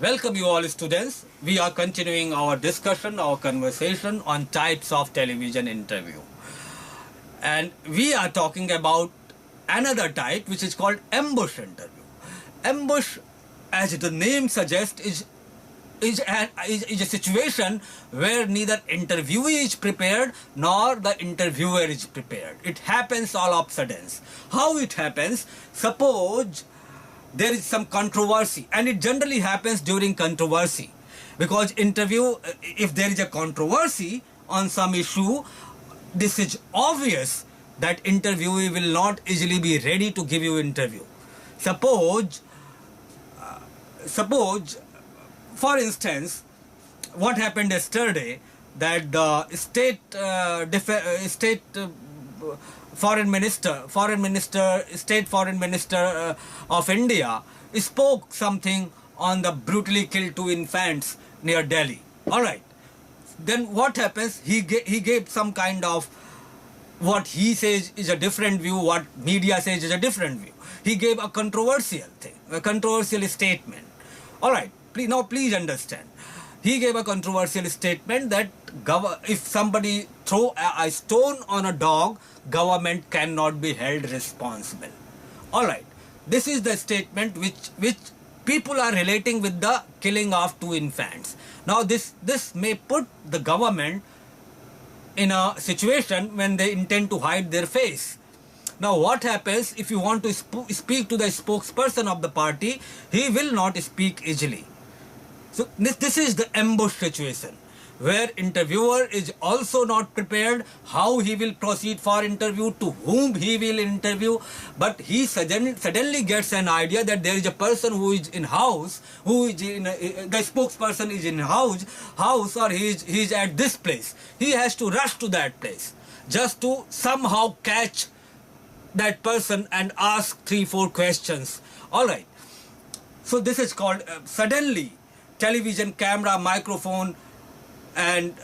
Welcome you all students. We are continuing our discussion, our conversation on types of television interview. And we are talking about another type which is called ambush interview. Ambush, as the name suggests, is a situation where neither interviewee is prepared nor the interviewer is prepared. It happens all of a sudden. How it happens? Suppose there is some controversy, and it generally happens during controversy, because if there is a controversy on some issue, this is obvious that interviewee will not easily be ready to give you interview. Suppose for instance, what happened yesterday, that the state foreign minister of India spoke something on the brutally killed two infants near Delhi. All right. Then what happens? He gave some kind of, what he says is a different view, what media says is a different view. He gave a controversial thing, a controversial statement. All right. Please understand. He gave a controversial statement that if somebody throw a stone on a dog, government cannot be held responsible. All right. This is the statement which people are relating with the killing of two infants. Now this may put the government in a situation when they intend to hide their face. Now what happens if you want to speak to the spokesperson of the party? He will not speak easily. So this is the ambush situation, where interviewer is also not prepared how he will proceed for interview, to whom he will interview, but he suddenly gets an idea that there is a person who is in house, the spokesperson is in house, or he is at this place. He has to rush to that place just to somehow catch that person and ask 3-4 questions. All right. So this is called suddenly television camera, microphone and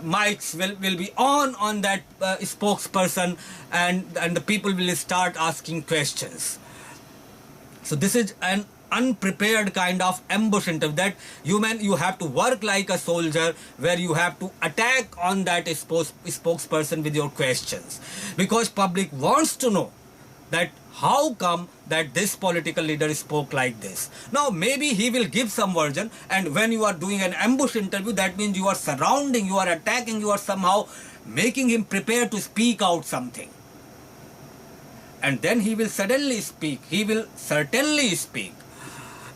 mics will be on that spokesperson, and the people will start asking questions. So this is an unprepared kind of ambush interview, that you have to work like a soldier, where you have to attack on that spokesperson with your questions, because public wants to know that how come that this political leader spoke like this. Now maybe he will give some version, and when you are doing an ambush interview, that means you are surrounding, you are attacking, you are somehow making him prepare to speak out something. And then he will suddenly speak, he will certainly speak,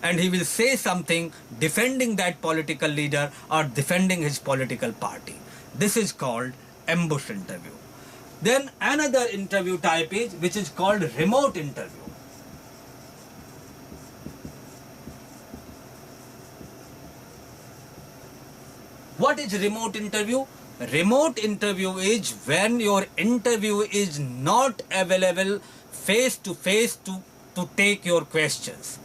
and he will say something defending that political leader or defending his political party. This is called ambush interview. Then another interview type is which is called remote interview. What is remote interview? Remote interview is when your interview is not available face to face to take your questions.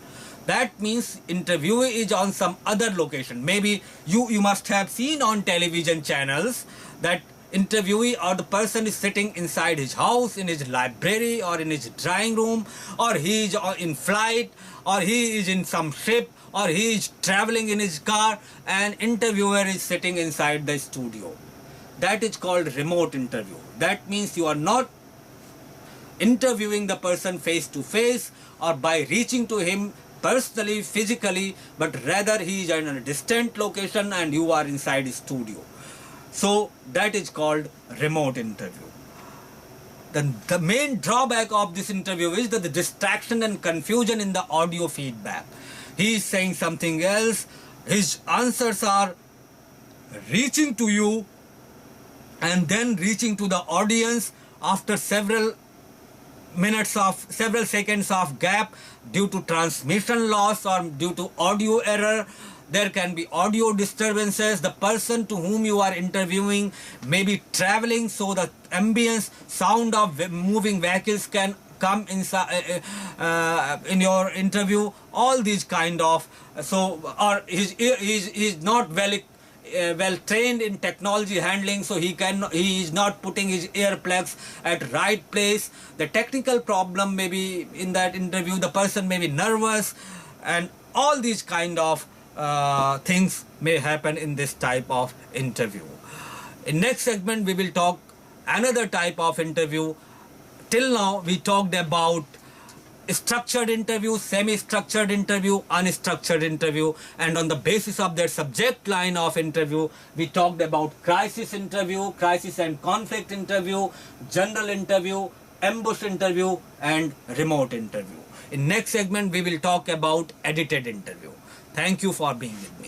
That means interviewee is on some other location. Maybe you must have seen on television channels that interviewee or the person is sitting inside his house, in his library or in his drawing room, or he is in flight, or he is in some ship, or he is traveling in his car, and interviewer is sitting inside the studio. That is called remote interview. That means you are not interviewing the person face to face or by reaching to him personally, physically, but rather he is in a distant location and you are inside his studio. So that is called remote interview. The main drawback of this interview is that the distraction and confusion in the audio feedback. He is saying something else, his answers are reaching to you and then reaching to the audience after several seconds of gap due to transmission loss or due to audio error. There can be audio disturbances. The person to whom you are interviewing may be traveling, so the ambience sound of moving vehicles can come inside in your interview. All these kind of, or he's not well trained in technology handling, so he is not putting his earplugs at right place. The technical problem may be in that interview, the person may be nervous, and all these kind of things may happen in this type of interview. In next segment, we will talk another type of interview. Till now, we talked about structured interview, semi-structured interview, unstructured interview, and on the basis of that subject line of interview, we talked about crisis interview, crisis and conflict interview, general interview, ambush interview, and remote interview. In next segment, we will talk about edited interview. Thank you for being with me.